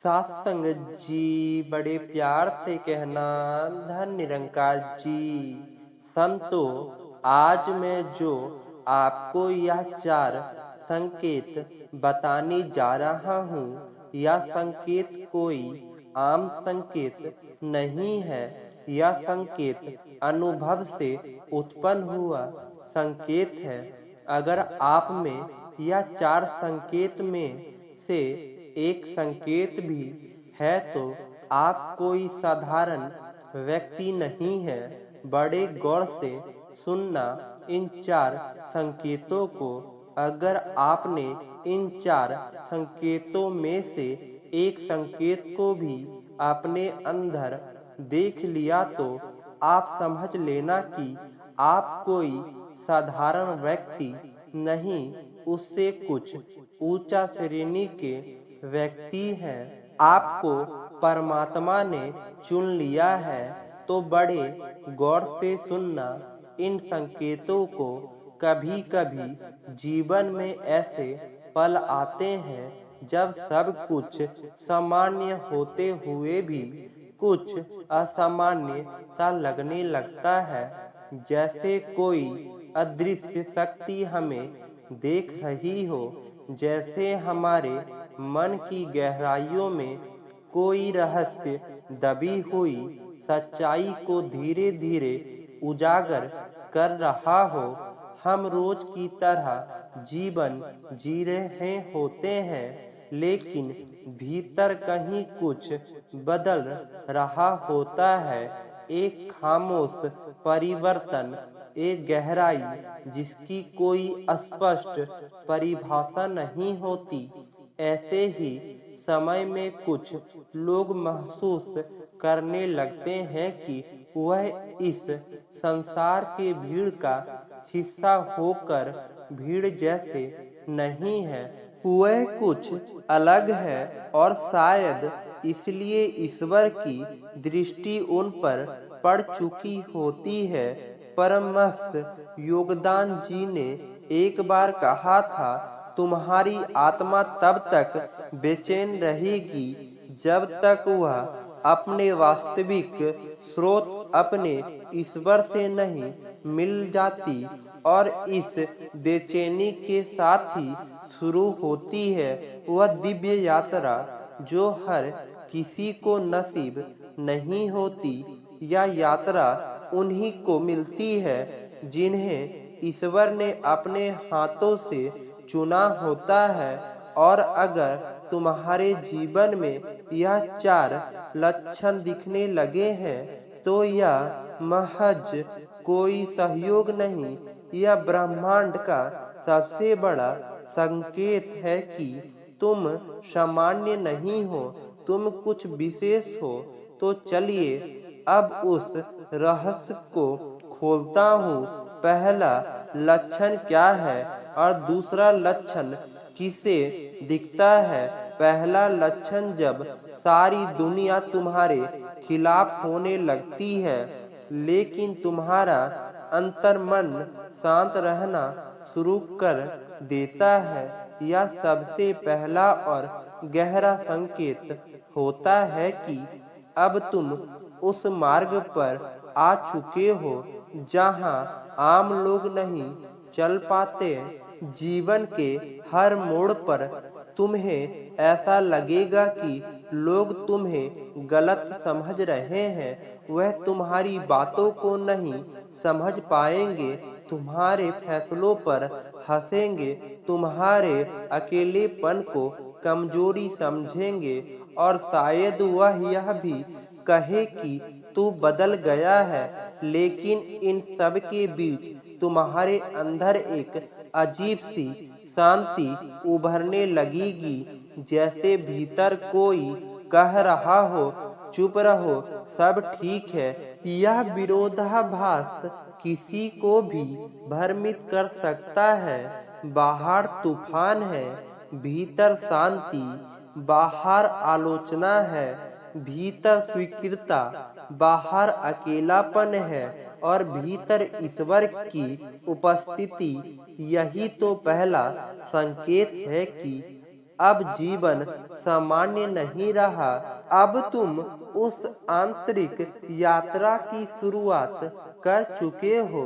सत्संग जी बड़े प्यार से कहना, धन निरंकार जी। संतो, आज मैं जो आपको यह 4 संकेत बताने जा रहा हूँ, यह संकेत कोई आम संकेत नहीं है। यह संकेत अनुभव से उत्पन्न हुआ संकेत है। अगर आप में यह 4 संकेत में से एक संकेत भी है तो आप कोई साधारण व्यक्ति नहीं है। बड़े गौर से सुनना इन 4 संकेतों को। अगर आपने इन 4 संकेतों में से एक संकेत को भी अपने अंदर देख लिया तो आप समझ लेना कि आप कोई साधारण व्यक्ति नहीं, उससे कुछ ऊंचा श्रेणी के व्यक्ति हैं। आपको परमात्मा ने चुन लिया है। तो बड़े गौर से सुनना इन संकेतों को। कभी कभी जीवन में ऐसे पल आते हैं जब सब कुछ सामान्य होते हुए भी कुछ असामान्य सा लगने लगता है, जैसे कोई अदृश्य शक्ति हमें देख रही हो, जैसे हमारे मन की गहराइयों में कोई रहस्य दबी हुई सच्चाई को धीरे धीरे उजागर कर रहा हो। हम रोज की तरह जीवन जी रहे होते हैं, लेकिन भीतर कहीं कुछ बदल रहा होता है। एक खामोश परिवर्तन, एक गहराई जिसकी कोई स्पष्ट परिभाषा नहीं होती। ऐसे ही समय में कुछ लोग महसूस करने लगते हैं कि वह इस संसार के भीड़ का हिस्सा होकर भीड़ जैसे नहीं है। वह कुछ अलग है और शायद इसलिए ईश्वर की दृष्टि उन पर पड़ चुकी होती है। परमहंस योगदान जी ने एक बार कहा था, तुम्हारी आत्मा तब तक बेचैन रहेगी जब तक वह अपने वास्तविक स्रोत अपने ईश्वर से नहीं मिल जाती। और इस बेचैनी के साथ ही शुरू होती है वह दिव्य यात्रा जो हर किसी को नसीब नहीं होती। यह यात्रा उन्हीं को मिलती है जिन्हें ईश्वर ने अपने हाथों से चुना होता है। और अगर तुम्हारे जीवन में यह 4 लक्षण दिखने लगे हैं तो यह महज कोई सहयोग नहीं, यह ब्रह्मांड का सबसे बड़ा संकेत है कि तुम सामान्य नहीं हो, तुम कुछ विशेष हो। तो चलिए अब उस रहस्य को खोलता हूँ। पहला लक्षण क्या है और दूसरा लक्षण किसे दिखता है? पहला लक्षण, जब सारी दुनिया तुम्हारे खिलाफ होने लगती है लेकिन तुम्हारा अंतर्मन शांत रहना शुरू कर देता है। यह सबसे पहला और गहरा संकेत होता है कि अब तुम उस मार्ग पर आ चुके हो जहां आम लोग नहीं चल पाते। जीवन के हर मोड़ पर तुम्हें ऐसा लगेगा कि लोग तुम्हें गलत समझ रहे हैं, वह तुम्हारी बातों को नहीं समझ पाएंगे, तुम्हारे फैसलों पर हंसेंगे, तुम्हारे अकेलेपन को कमजोरी समझेंगे और शायद वह यह भी कहे कि तू बदल गया है। लेकिन इन सब के बीच तुम्हारे अंदर एक अजीब सी शांति उभरने लगेगी, जैसे भीतर कोई कह रहा हो, चुप रहो, सब ठीक है। यह विरोधाभास किसी को भी भ्रमित कर सकता है। बाहर तूफान है, भीतर शांति। बाहर आलोचना है, भीतर स्वीकृता। बाहर अकेलापन है और भीतर ईश्वर की उपस्थिति। यही तो पहला संकेत है कि अब जीवन सामान्य नहीं रहा। अब तुम उस आंतरिक यात्रा की शुरुआत कर चुके हो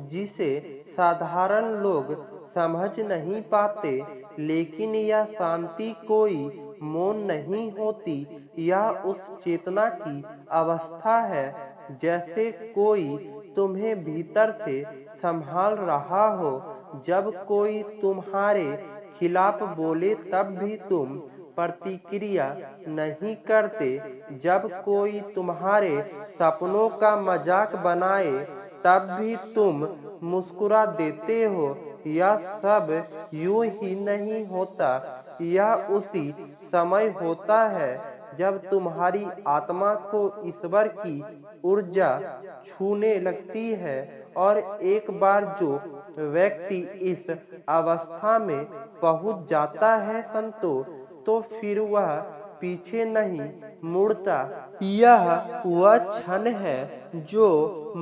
जिसे साधारण लोग समझ नहीं पाते। लेकिन यह शांति कोई मौन नहीं होती, यह उस चेतना की अवस्था है जैसे कोई तुम्हें भीतर से संभाल रहा हो। जब कोई तुम्हारे खिलाफ बोले तब भी तुम प्रतिक्रिया नहीं करते। जब कोई तुम्हारे सपनों का मजाक बनाए तब भी तुम मुस्कुरा देते हो। यह सब यूं ही नहीं होता, यह उसी समय होता है जब तुम्हारी आत्मा को ईश्वर की ऊर्जा छूने लगती है। और एक बार जो व्यक्ति इस अवस्था में पहुंच जाता है संतो, तो फिर वह पीछे नहीं मुड़ता। यह वह क्षण है जो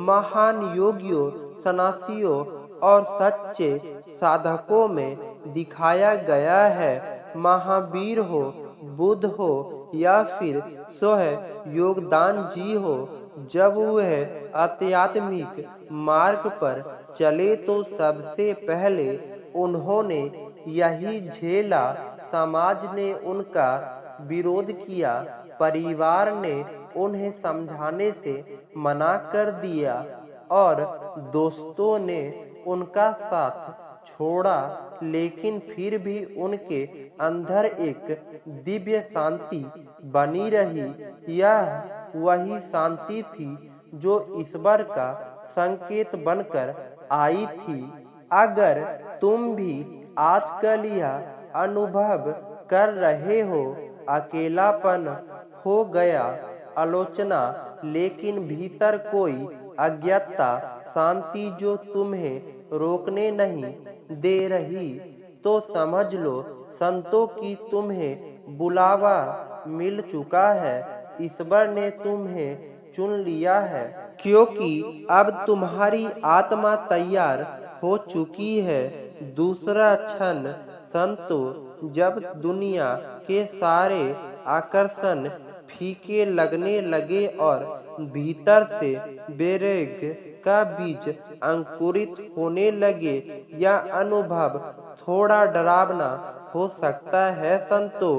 महान योगियों, सन्यासियों और सच्चे साधकों में दिखाया गया है। महावीर हो, बुद्ध हो या फिर स्वयं योगदान जी हो, जब वह आध्यात्मिक मार्ग पर चले तो सबसे पहले उन्होंने यही झेला। समाज ने उनका विरोध किया, परिवार ने उन्हें समझाने से मना कर दिया और दोस्तों ने उनका साथ छोड़ा, लेकिन फिर भी उनके अंदर एक दिव्य शांति बनी रही। यह वही शांति थी जो ईश्वर का संकेत बनकर आई थी। अगर तुम भी आजकल यह अनुभव कर रहे हो, अकेलापन हो गया, आलोचना, लेकिन भीतर कोई अज्ञातता, शांति जो तुम्हें रोकने नहीं दे रही, तो समझ लो संतों की तुम्हें बुलावा मिल चुका है। ईश्वर ने तुम्हें चुन लिया है, क्योंकि अब तुम्हारी आत्मा तैयार हो चुकी है। दूसरा क्षण संतो, जब दुनिया के सारे आकर्षण फीके लगने लगे और भीतर से वैराग का बीज अंकुरित होने लगे। यह अनुभव थोड़ा डरावना हो सकता है संतो।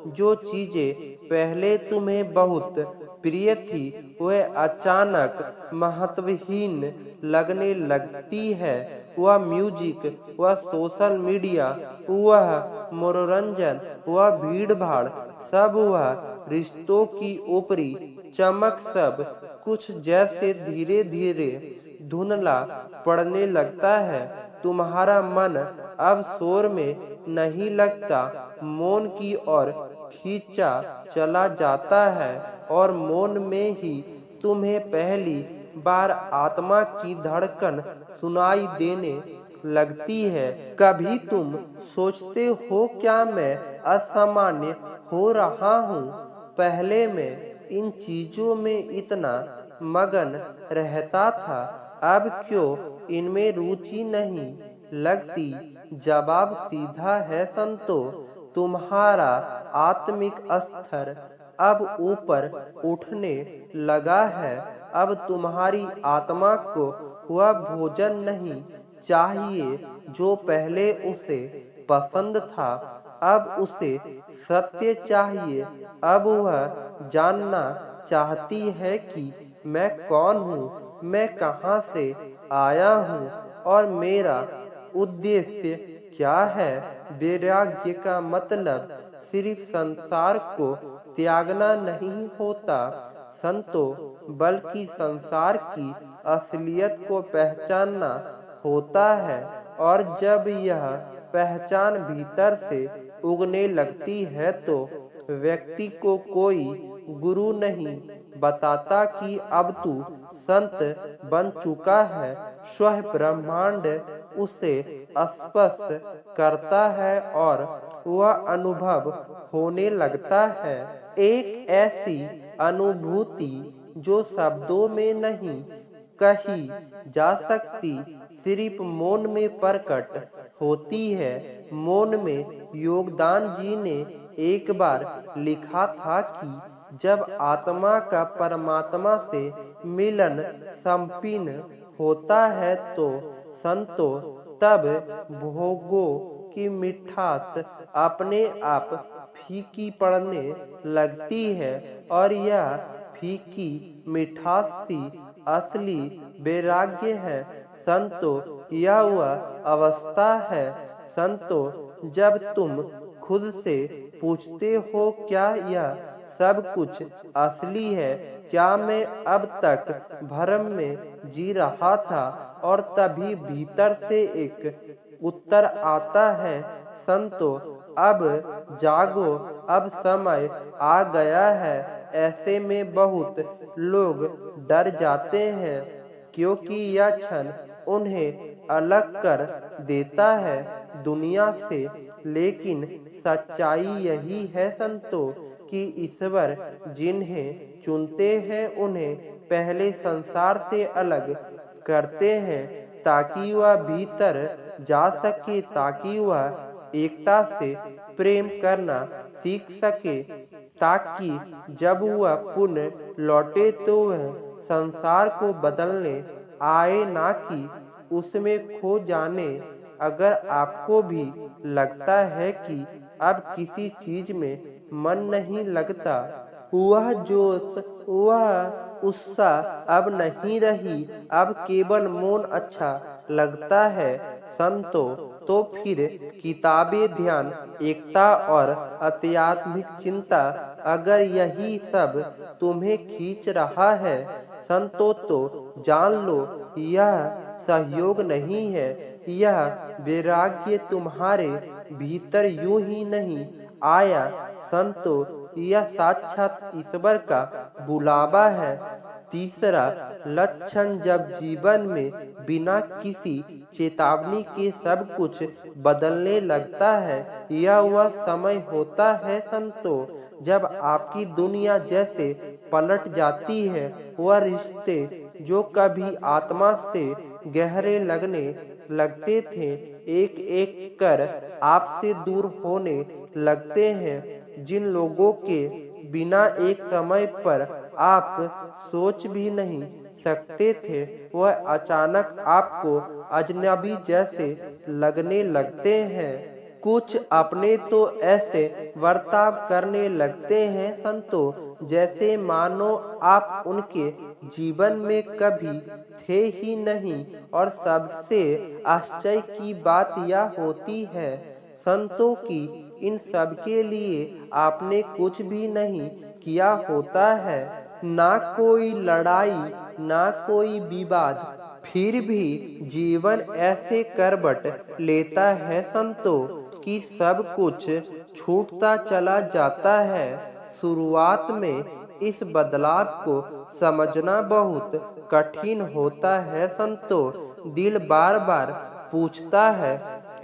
जो चीजें पहले तुम्हें बहुत प्रिय थी वह अचानक महत्वहीन लगने लगती है। वह म्यूजिक, वह सोशल मीडिया, वह मनोरंजन, वह भीड़ भाड़, सब वह रिश्तों की ऊपरी चमक, सब कुछ जैसे धीरे धीरे धुंधला पड़ने लगता है। तुम्हारा मन अब शोर में नहीं लगता, मौन की ओर खींचा चला जाता है और मौन में ही तुम्हें पहली बार आत्मा की धड़कन सुनाई देने लगती है। कभी तुम सोचते हो क्या मैं असामान्य हो रहा हूँ? पहले मैं इन चीजों में इतना मगन रहता था, अब क्यों इनमें रुचि नहीं लगती? जवाब सीधा है संतो, तुम्हारा आत्मिक स्तर अब ऊपर उठने लगा है। अब तुम्हारी आत्मा को वह भोजन नहीं चाहिए जो पहले उसे पसंद था, अब उसे सत्य चाहिए। अब वह जानना चाहती है कि मैं कौन हूँ, मैं कहाँ से आया हूँ और मेरा उद्देश्य क्या है। वैराग्य का मतलब सिर्फ संसार को त्यागना नहीं होता संतो, बल्कि संसार की असलियत को पहचानना होता है। और जब यह पहचान भीतर से उगने लगती है तो व्यक्ति को कोई गुरु नहीं बताता कि अब तू संत बन चुका है। स्वयं ब्रह्मांड उसे स्पर्श करता है और वह अनुभव होने लगता है। एक ऐसी अनुभूति जो शब्दों में नहीं कही जा सकती, सिर्फ मौन में प्रकट होती है। मौन में योगदान जी ने एक बार लिखा था कि जब आत्मा का परमात्मा से मिलन संपन्न होता है तो संतो तब भोगों की मिठास अपने आप फीकी पड़ने लगती है और यह फीकी मिठास सी असली वैराग्य है। संतो यह वह अवस्था है संतो जब तुम खुद से पूछते हो क्या यह सब कुछ असली है, क्या मैं अब तक भ्रम में जी रहा था। और तभी भीतर से एक उत्तर आता है संतो अब जागो, अब समय आ गया है। ऐसे में बहुत लोग डर जाते हैं क्योंकि यह क्षण उन्हें अलग कर देता है दुनिया से। लेकिन सच्चाई यही है संतो कि ईश्वर जिन्हें चुनते हैं उन्हें पहले संसार से अलग करते हैं ताकि वह भीतर जा सके, ताकि वह एकता से प्रेम करना सीख सके, ताकि जब वह पुनः लौटे तो वह संसार को बदलने आए ना कि उसमें खो जाने। अगर आपको भी लगता है कि अब किसी चीज में मन नहीं लगता, वह जोश वह उत्साह अब नहीं रही, अब केवल मौन अच्छा लगता है संतो, तो फिर किताबें, ध्यान, एकता और आध्यात्मिक चिंता अगर यही सब तुम्हें खींच रहा है संतो तो जान लो यह सहयोग नहीं है, यह वैराग्य तुम्हारे भीतर यूं ही नहीं आया संतो, यह साक्षात ईश्वर का बुलावा है। तीसरा लक्षण जब जीवन में बिना किसी चेतावनी के सब कुछ बदलने लगता है, यह वह समय होता है संतो जब आपकी दुनिया जैसे पलट जाती है। वह रिश्ते जो कभी आत्मा से गहरे लगने लगते थे एक एक कर आपसे दूर होने लगते हैं। जिन लोगों के बिना एक समय पर आप सोच भी नहीं सकते थे वह अचानक आपको अजनबी जैसे लगने लगते हैं। कुछ अपने तो ऐसे बर्ताव करने लगते हैं संतो जैसे मानो आप उनके जीवन में कभी थे ही नहीं। और सबसे आश्चर्य की बात यह होती है संतों की इन सब के लिए आपने कुछ भी नहीं किया होता है, ना कोई लड़ाई ना कोई विवाद, फिर भी जीवन ऐसे करवट लेता है संतो कि सब कुछ छूटता चला जाता है। शुरुआत में इस बदलाव को समझना बहुत कठिन होता है संतो। दिल बार बार पूछता है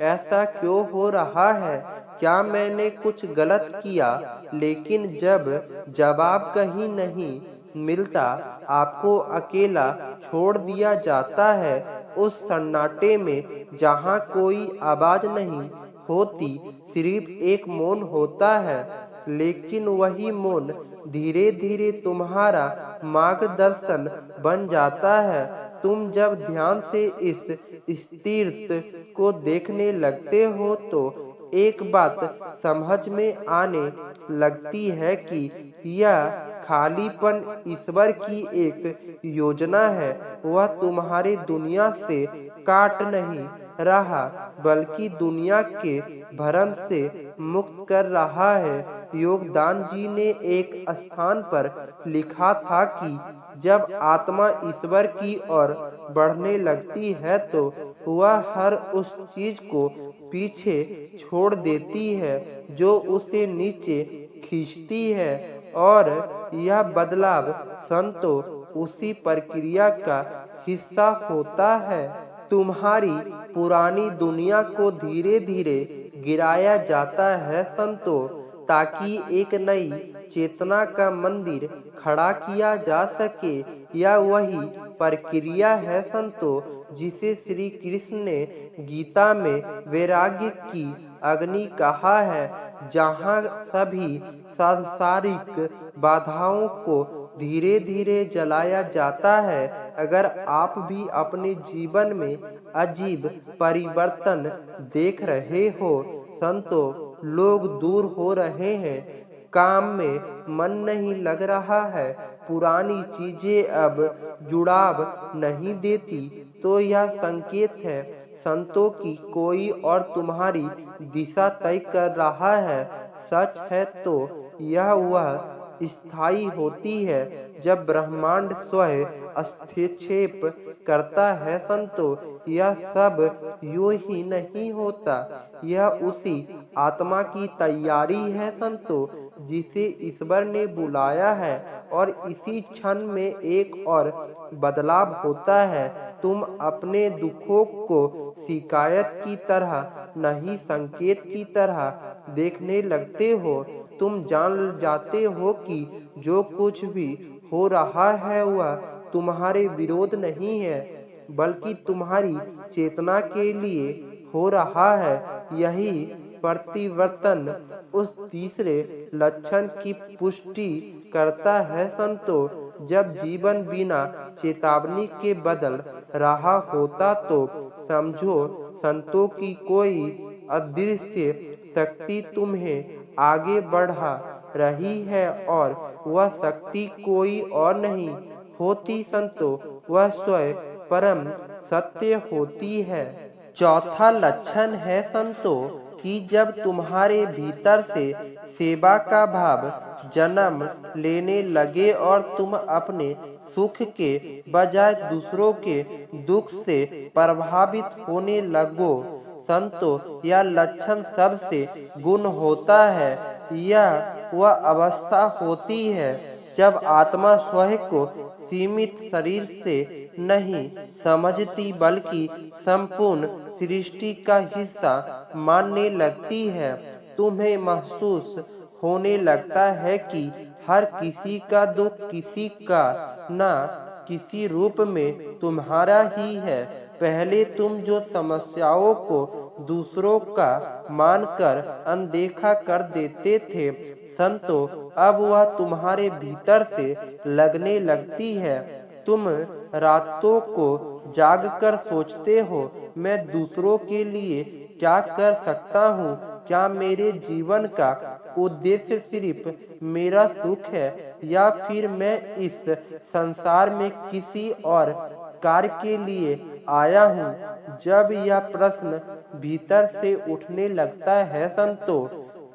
ऐसा क्यों हो रहा है, क्या मैंने कुछ गलत किया। लेकिन जब जवाब कहीं नहीं मिलता, आपको अकेला छोड़ दिया जाता है उस सन्नाटे में जहाँ कोई आवाज नहीं होती, सिर्फ एक मौन होता है। लेकिन वही मौन धीरे धीरे तुम्हारा मार्गदर्शन बन जाता है। तुम जब ध्यान से इस स्थिरता को देखने लगते हो तो एक बात समझ में आने लगती है कि यह खालीपन ईश्वर की एक योजना है। वह तुम्हारी दुनिया से काट नहीं रहा बल्कि दुनिया के भ्रम से मुक्त कर रहा है। योगदान जी ने एक स्थान पर लिखा था कि जब आत्मा ईश्वर की ओर बढ़ने लगती है तो वह हर उस चीज को पीछे छोड़ देती है जो उसे नीचे खींचती है। और यह बदलाव संतो उसी प्रक्रिया का हिस्सा होता है। तुम्हारी पुरानी दुनिया को धीरे धीरे गिराया जाता है संतो ताकि एक नई चेतना का मंदिर खड़ा किया जा सके, यह वही प्रक्रिया है संतो जिसे श्री कृष्ण ने गीता में वैराग्य की अग्नि कहा है, जहाँ सभी सांसारिक बाधाओं को धीरे धीरे जलाया जाता है। अगर आप भी अपने जीवन में अजीब परिवर्तन देख रहे हो संतो, लोग दूर हो रहे हैं, काम में मन नहीं लग रहा है, पुरानी चीजें अब जुड़ाव नहीं देती, तो यह संकेत है संतों की कोई और तुम्हारी दिशा तय कर रहा है। सच है तो यह वह स्थायी होती है जब ब्रह्मांड स्वयं हस्तक्षेप करता है संतो। यह सब यूं ही नहीं होता, यह उसी आत्मा की तैयारी है संतो जिसे ईश्वर ने बुलाया है, और इसी क्षण में एक और बदलाव होता है। तुम अपने दुखों को शिकायत की तरह नहीं, संकेत की तरह देखने लगते हो। तुम जान जाते हो कि जो कुछ भी हो रहा है वह तुम्हारे विरोध नहीं है, बल्कि तुम्हारी चेतना के लिए हो रहा है। यही परिवर्तन उस तीसरे लक्षण की पुष्टि करता है संतो। जब जीवन बिना चेतावनी के बदल रहा होता तो समझो संतों की कोई अदृश्य शक्ति तुम्हें आगे बढ़ा रही है, और वह शक्ति कोई और नहीं होती संतो, वह स्वयं परम सत्य होती है। चौथा लक्षण है संतो कि जब तुम्हारे भीतर से सेवा का भाव जन्म लेने लगे और तुम अपने सुख के बजाय दूसरों के दुख से प्रभावित होने लगो संतो, यह लक्षण सबसे गुण होता है। यह वह अवस्था होती है जब आत्मा स्वयं को सीमित शरीर से नहीं समझती, बल्कि संपूर्ण सृष्टि का हिस्सा मानने लगती है। तुम्हें महसूस होने लगता है कि हर किसी का दुख किसी का न किसी रूप में तुम्हारा ही है। पहले तुम जो समस्याओं को दूसरों का मानकर अनदेखा कर देते थे संतो, अब वह तुम्हारे भीतर से लगने लगती है। तुम रातों को जागकर सोचते हो, मैं दूसरों के लिए क्या कर सकता हूँ? क्या मेरे जीवन का उद्देश्य सिर्फ मेरा सुख है, या फिर मैं इस संसार में किसी और कार्य के लिए आया हूँ? जब यह प्रश्न भीतर से उठने लगता है संतो,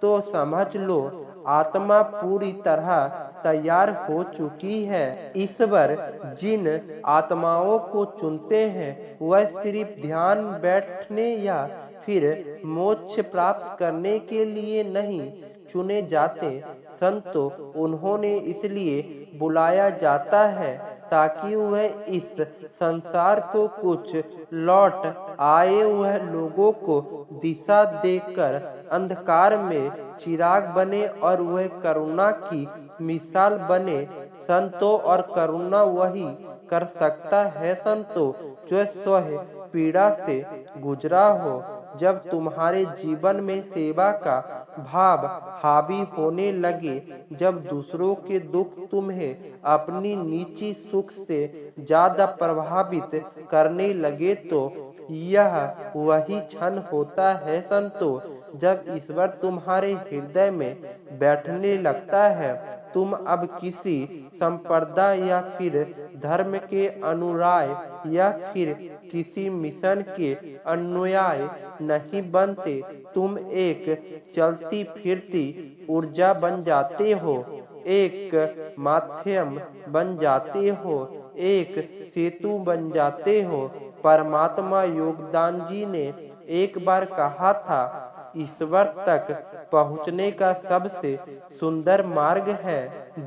तो समझ लो आत्मा पूरी तरह तैयार हो चुकी है। ईश्वर जिन आत्माओं को चुनते हैं वह सिर्फ ध्यान बैठने या फिर मोक्ष प्राप्त करने के लिए नहीं चुने जाते संतो, उन्होंने इसलिए बुलाया जाता है ताकि वह इस संसार को कुछ लौट आए, वह लोगों को दिशा देकर अंधकार में चिराग बने और वह करुणा की मिसाल बने संतो। और करुणा वही कर सकता है संतो जो स्वयं पीड़ा से गुजरा हो। जब तुम्हारे जीवन में सेवा का भाव हावी होने लगे, जब दूसरों के दुख तुम्हें अपनी निजी सुख से ज्यादा प्रभावित करने लगे, तो यह वही क्षण होता है संतो जब ईश्वर तुम्हारे हृदय में बैठने लगता है। तुम अब किसी संप्रदाय या फिर धर्म के अनुयायी या फिर किसी मिशन के अनुयायी नहीं बनते, तुम एक चलती फिरती ऊर्जा बन जाते हो, एक माध्यम बन जाते हो, एक सेतु बन जाते हो। परमात्मा योगदान जी ने एक बार कहा था, ईश्वर तक पहुँचने का सबसे सुंदर मार्ग है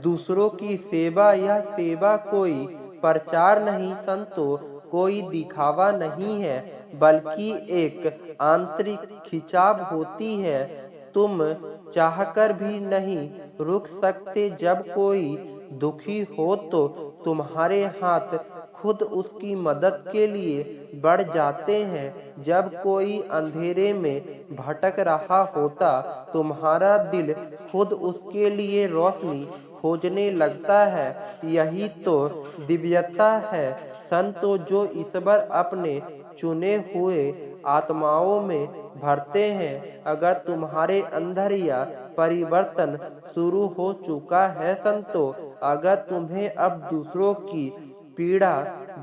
दूसरों की सेवा। यह सेवा कोई प्रचार नहीं संतो, कोई दिखावा नहीं है, बल्कि एक आंतरिक खिंचाव होती है। तुम चाहकर भी नहीं रुक सकते। जब कोई दुखी हो तो तुम्हारे हाथ खुद उसकी मदद के लिए बढ़ जाते हैं। जब कोई अंधेरे में भटक रहा होता तुम्हारा दिल खुद उसके लिए रोशनी खोजने लगता है। यही तो दिव्यता है संतो, जो ईश्वर अपने चुने हुए आत्माओं में भरते हैं। अगर तुम्हारे अंदर यह परिवर्तन शुरू हो चुका है संतो, अगर तुम्हें अब दूसरों की पीड़ा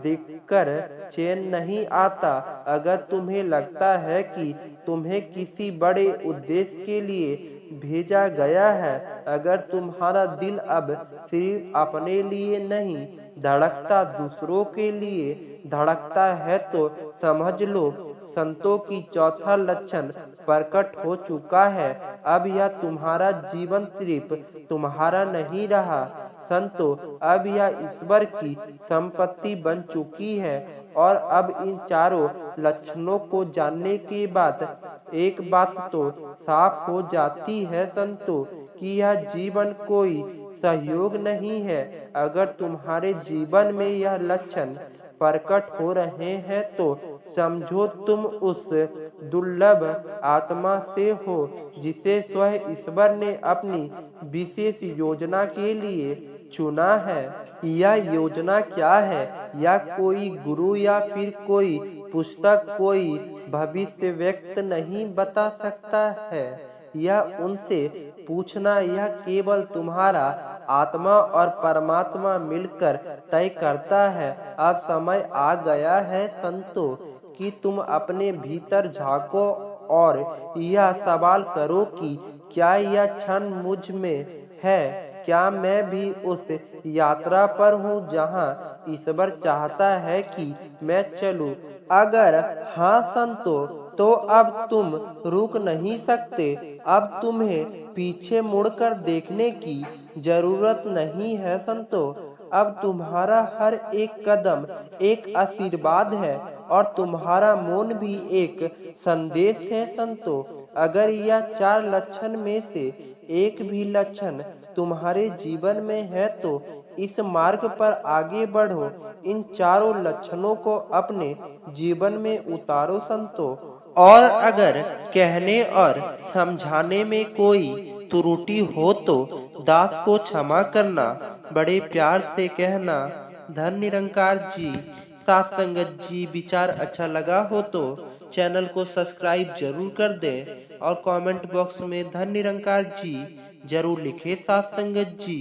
देखकर चैन नहीं आता, अगर तुम्हें लगता है कि तुम्हें किसी बड़े उद्देश्य के लिए भेजा गया है, अगर तुम्हारा दिल अब सिर्फ अपने लिए नहीं धड़कता दूसरों के लिए धड़कता है, तो समझ लो संतों की चौथा लक्षण प्रकट हो चुका है। अब यह तुम्हारा जीवन सिर्फ तुम्हारा नहीं रहा संतो, अब यह ईश्वर की संपत्ति बन चुकी है। और अब इन चारों लक्षणों को जानने के बाद एक बात तो साफ हो जाती है संतो, कि यह जीवन कोई सहयोग नहीं है। अगर तुम्हारे जीवन में यह लक्षण प्रकट हो रहे हैं तो समझो तुम उस दुर्लभ आत्मा से हो जिसे स्वयं ईश्वर ने अपनी विशेष योजना के लिए चुना है। यह योजना क्या है? या कोई गुरु या फिर कोई पुस्तक, कोई भविष्य व्यक्त नहीं बता सकता है। यह उनसे पूछना, यह केवल तुम्हारा आत्मा और परमात्मा मिलकर तय करता है। अब समय आ गया है संतो कि तुम अपने भीतर झांको और यह सवाल करो कि क्या यह क्षण मुझ में है? क्या मैं भी उस यात्रा पर हूँ जहाँ ईश्वर चाहता है कि मैं चलूँ? अगर हाँ संतो, तो अब तुम रुक नहीं सकते। अब तुम्हें पीछे मुड़कर देखने की जरूरत नहीं है संतो। अब तुम्हारा हर एक कदम एक आशीर्वाद है और तुम्हारा मौन भी एक संदेश है संतो। अगर यह चार लक्षण में से एक भी लक्षण तुम्हारे जीवन में है तो इस मार्ग पर आगे बढ़ो। इन चारों लक्षणों को अपने जीवन में उतारो संतो। और अगर कहने और समझाने में कोई त्रुटि हो तो दास को क्षमा करना, बड़े प्यार से कहना। धन निरंकार जी। साथ संगत जी, विचार अच्छा लगा हो तो चैनल को सब्सक्राइब जरूर कर दें और कमेंट बॉक्स में धन निरंकार जी जरूर लिखें साथ संगत जी।